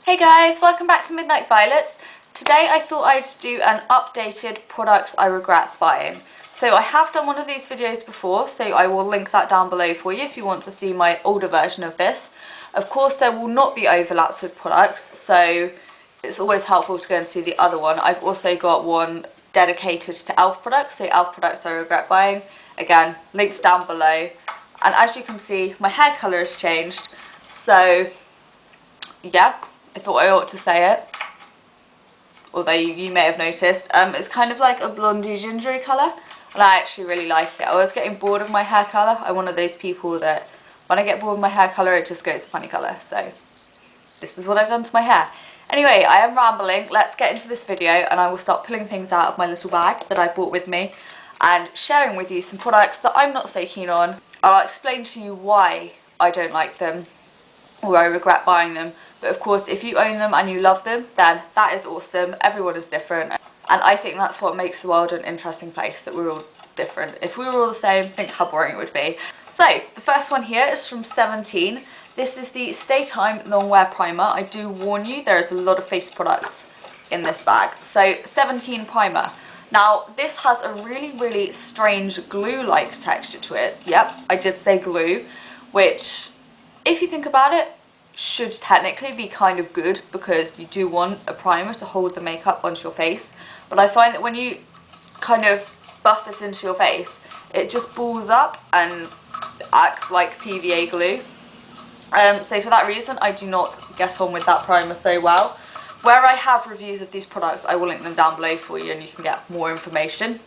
Hey guys, welcome back to Midnight Violets. Today I thought I'd do an updated products I regret buying. So I have done one of these videos before, so I will link that down below for you if you want to see my older version of this. Of course there will not be overlaps with products, so it's always helpful to go and see the other one. I've also got one dedicated to e.l.f. products, so e.l.f. products I regret buying. Again, links down below. And as you can see, my hair colour has changed, so yeah. I thought I ought to say it, although you may have noticed. It's kind of like a blondie gingery colour, and I actually really like it. I was getting bored of my hair colour. I'm one of those people that when I get bored of my hair colour, it just goes a funny colour. So this is what I've done to my hair. Anyway, I am rambling. Let's get into this video, and I will start pulling things out of my little bag that I brought with me and sharing with you some products that I'm not so keen on. I'll explain to you why I don't like them or I regret buying them. But of course, if you own them and you love them, then that is awesome. Everyone is different, and I think that's what makes the world an interesting place, that we're all different. If we were all the same, think how boring it would be. So the first one here is from 17. This is the Stay Time Long Wear Primer. I do warn you, there is a lot of face products in this bag. So 17 primer. Now this has a really strange glue-like texture to it. Yep, I did say glue, which, if you think about it, should technically be kind of good, because you do want a primer to hold the makeup onto your face. But I find that when you kind of buff this into your face, it just balls up and acts like PVA glue. So for that reason, I do not get on with that primer so well. Where I have reviews of these products, I will link them down below for you and you can get more information.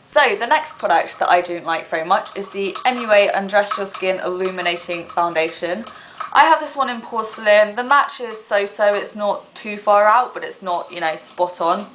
So the next product that I don't like very much is the MUA Undress Your Skin Illuminating Foundation. I have this one in porcelain. The match is so-so, it's not too far out, but it's not, you know, spot on.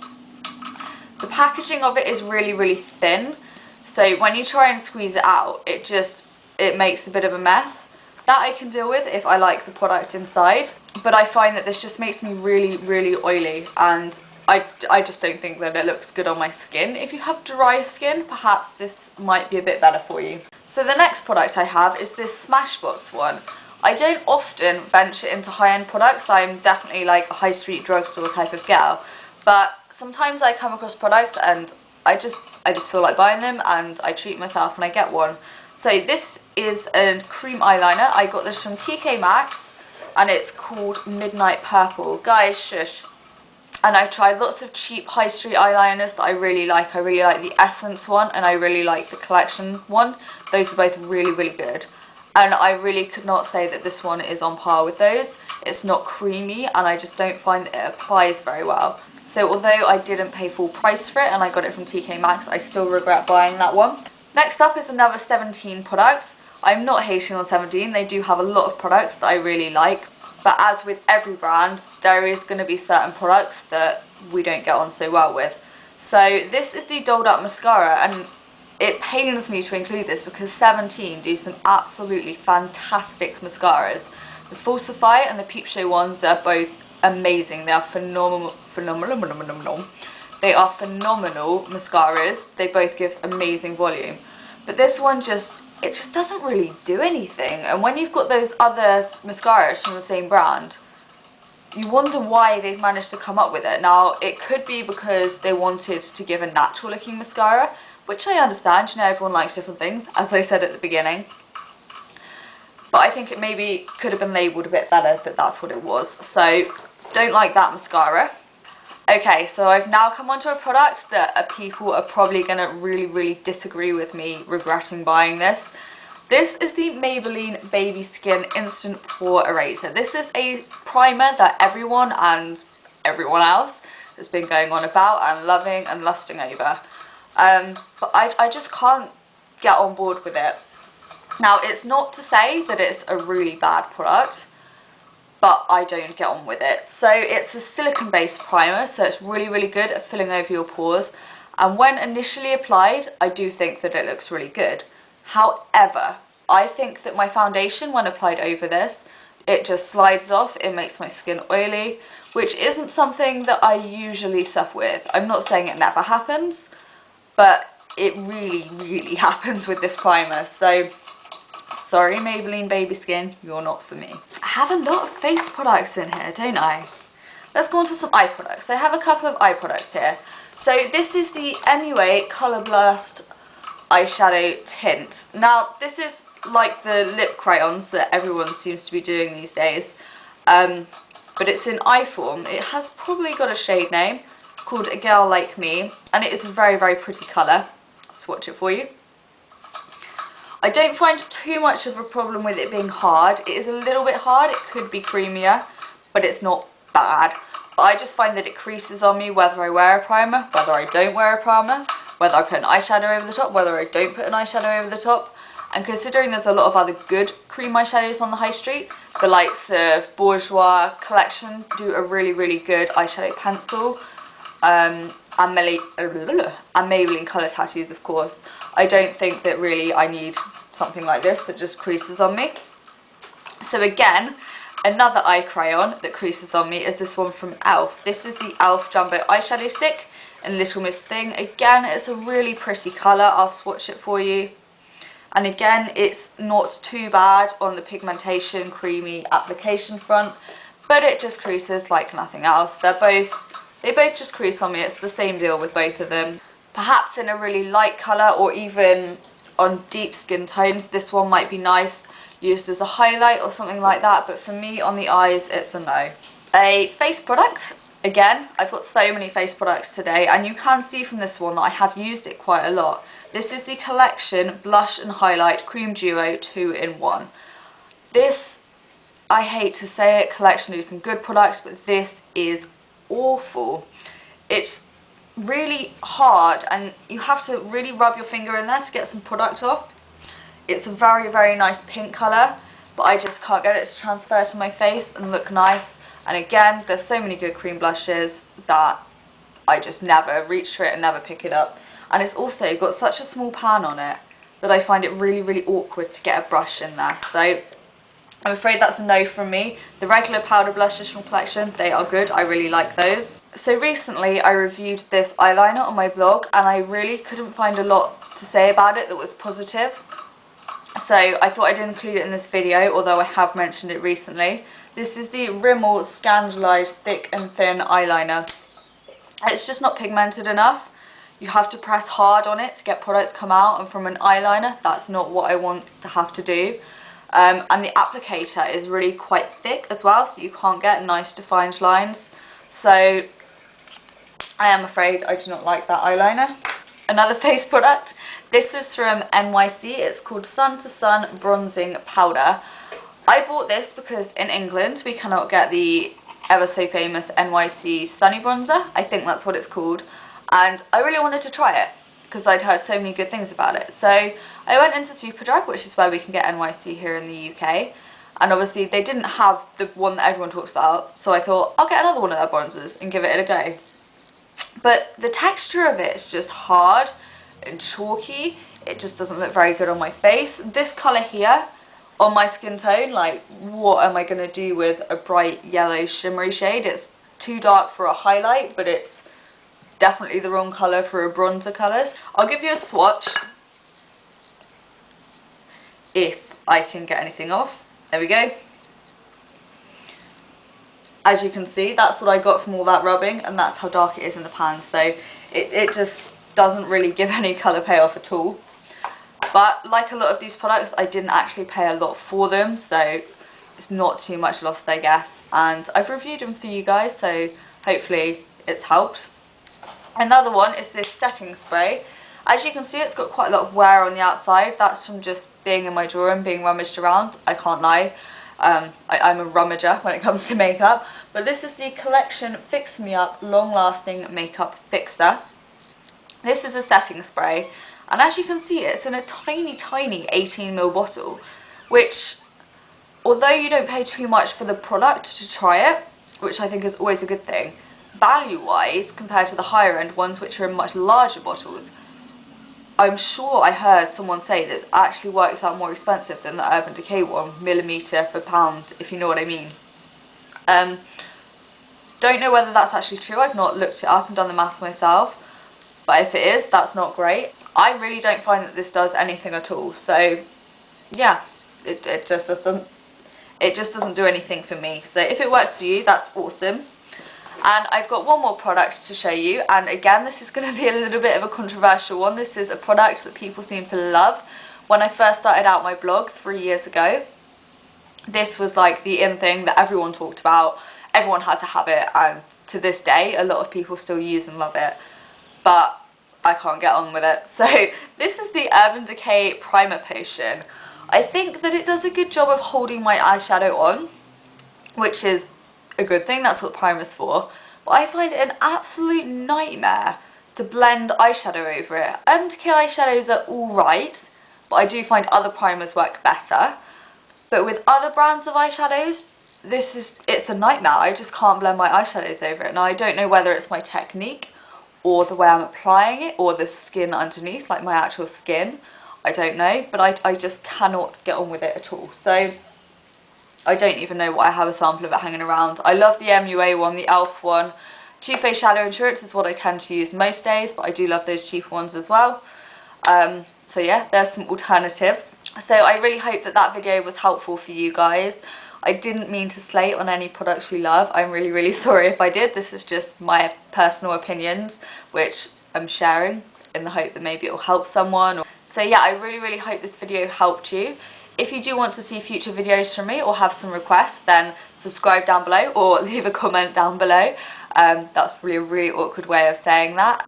The packaging of it is really thin, so when you try and squeeze it out, it makes a bit of a mess. That I can deal with if I like the product inside, but I find that this just makes me really oily, and I just don't think that it looks good on my skin. If you have dry skin, perhaps this might be a bit better for you. So the next product I have is this Smashbox one. I don't often venture into high-end products. I'm definitely like a high street drugstore type of girl, but sometimes I come across products and I just feel like buying them, and I treat myself and I get one. So this is a cream eyeliner. I got this from TK Maxx and it's called Midnight Purple. Guys, shush. And I've tried lots of cheap high street eyeliners that I really like. I really like the Essence one and I really like the Collection one. Those are both really good. And I really could not say that this one is on par with those. It's not creamy, and I just don't find that it applies very well. So although I didn't pay full price for it and I got it from TK Maxx, I still regret buying that one. Next up is another 17 product. I'm not hating on 17, they do have a lot of products that I really like. But as with every brand, there is going to be certain products that we don't get on so well with. So this is the Dolled Up Mascara, and it pains me to include this because 17 do some absolutely fantastic mascaras. The Falsify and the Peep Show ones are both amazing. They are phenomenal. They are phenomenal mascaras. They both give amazing volume. But this one just doesn't really do anything. And when you've got those other mascaras from the same brand, you wonder why they've managed to come up with it. Now, it could be because they wanted to give a natural looking mascara, which I understand, you know, everyone likes different things, as I said at the beginning. But I think it maybe could have been labelled a bit better that that's what it was. So, don't like that mascara. Okay, so I've now come onto a product that people are probably going to really disagree with me regretting buying this. This is the Maybelline Baby Skin Instant Pore Eraser. This is a primer that everyone and everyone else has been going on about and loving and lusting over. But I just can't get on board with it. Now, it's not to say that it's a really bad product, but I don't get on with it. So it's a silicone-based primer, so it's really good at filling over your pores. And when initially applied, I do think that it looks really good. However, I think that my foundation, when applied over this, it just slides off. It makes my skin oily, which isn't something that I usually suffer with. I'm not saying it never happens, but it really happens with this primer. So Sorry, Maybelline Baby Skin, you're not for me. I have a lot of face products in here, don't I? Let's go on to some eye products. I have a couple of eye products here. So this is the MUA Colour Blast eyeshadow tint. Now, this is like the lip crayons that everyone seems to be doing these days. But it's in eye form. It has probably got a shade name. It's called A Girl Like Me, and it is a very, very pretty colour. Swatch it for you. I don't find too much of a problem with it being hard. It is a little bit hard. It could be creamier, but it's not bad. But I just find that it creases on me whether I wear a primer, whether I don't wear a primer, whether I put an eyeshadow over the top, whether I don't put an eyeshadow over the top. And considering there's a lot of other good cream eyeshadows on the high street, the likes of Bourjois Collection do a really, really good eyeshadow pencil. And Maybelline Colour Tattoos, of course. I don't think that really I need something like this that just creases on me. So again, another eye crayon that creases on me is this one from e.l.f. This is the e.l.f. Jumbo Eyeshadow Stick in Little Miss Thing. Again, it's a really pretty colour. I'll swatch it for you. And again, it's not too bad on the pigmentation, creamy application front, but it just creases like nothing else. They both just crease on me. It's the same deal with both of them. Perhaps in a really light colour or even on deep skin tones, this one might be nice used as a highlight or something like that, but for me on the eyes, it's a no. A face product. Again, I've got so many face products today, and you can see from this one that I have used it quite a lot. This is the Collection Blush and Highlight Cream Duo 2-in-1. This, I hate to say it, Collection do some good products, but this is awful. It's really hard, and you have to really rub your finger in there to get some product off. It's a very, very nice pink colour, but I just can't get it to transfer to my face and look nice. And again, there's so many good cream blushes that I just never reach for it and never pick it up. And it's also got such a small pan on it that I find it really, really awkward to get a brush in there. So I'm afraid that's a no from me. The regular powder blushes from Collection, they are good. I really like those. So recently I reviewed this eyeliner on my blog, and I really couldn't find a lot to say about it that was positive. So I thought I'd include it in this video, although I have mentioned it recently. This is the Rimmel Scandalised Thick and Thin Eyeliner. It's just not pigmented enough. You have to press hard on it to get products come out, and from an eyeliner, that's not what I want to have to do. And the applicator is really quite thick as well, so you can't get nice defined lines. So I am afraid I do not like that eyeliner. Another face product. This is from NYC. It's called Sun to Sun Bronzing Powder. I bought this because in England we cannot get the ever so famous NYC Sunny Bronzer. I think that's what it's called. And I really wanted to try it because I'd heard so many good things about it. So I went into Superdrug, which is where we can get NYC here in the UK. And obviously they didn't have the one that everyone talks about. So I thought, I'll get another one of their bronzers and give it a go. But the texture of it is just hard and chalky. It just doesn't look very good on my face. This colour here, on my skin tone, like what am I going to do with a bright yellow shimmery shade? It's too dark for a highlight, but it's definitely the wrong colour for a bronzer colour. I'll give you a swatch if I can get anything off. There we go. As you can see, that's what I got from all that rubbing, and that's how dark it is in the pan. So it just doesn't really give any colour payoff at all. But like a lot of these products, I didn't actually pay a lot for them, so it's not too much lost, I guess. And I've reviewed them for you guys, so hopefully it's helped. Another one is this setting spray. As you can see, it's got quite a lot of wear on the outside. That's from just being in my drawer and being rummaged around. I can't lie. I'm a rummager when it comes to makeup. But this is the Collection Fix Me Up Long Lasting Makeup Fixer. This is a setting spray. And as you can see, it's in a tiny, tiny 18ml bottle. Which, although you don't pay too much for the product to try it, which I think is always a good thing, value-wise, compared to the higher end ones, which are in much larger bottles, I'm sure I heard someone say that it actually works out more expensive than the Urban Decay one, millimetre per pound, if you know what I mean. Don't know whether that's actually true. I've not looked it up and done the maths myself, but if it is, that's not great. I really don't find that this does anything at all, so yeah, it just doesn't do anything for me. So if it works for you, that's awesome. And I've got one more product to show you, and again, this is going to be a little bit of a controversial one. This is a product that people seem to love. When I first started out my blog 3 years ago, this was like the in thing that everyone talked about. Everyone had to have it, and to this day, a lot of people still use and love it. But I can't get on with it. So this is the Urban Decay Primer Potion. I think that it does a good job of holding my eyeshadow on, which is a good thing. That's what primer's for. But I find it an absolute nightmare to blend eyeshadow over it. Urban Decay eyeshadows are alright, but I do find other primers work better. But with other brands of eyeshadows, it's a nightmare. I just can't blend my eyeshadows over it. Now, I don't know whether it's my technique or the way I'm applying it or the skin underneath, like my actual skin. I don't know, but I just cannot get on with it at all. So I don't even know why I have a sample of it hanging around. I love the MUA one, the e.l.f. one. Too Faced Shadow Insurance is what I tend to use most days, but I do love those cheaper ones as well. So yeah, there's some alternatives. So I really hope that that video was helpful for you guys. I didn't mean to slate on any products you love. I'm really, really sorry if I did. This is just my personal opinions, which I'm sharing in the hope that maybe it will help someone. So yeah, I really, really hope this video helped you. If you do want to see future videos from me or have some requests, then subscribe down below or leave a comment down below. That's probably a really awkward way of saying that.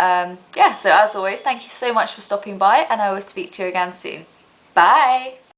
Yeah, so as always, thank you so much for stopping by, and I will speak to you again soon. Bye!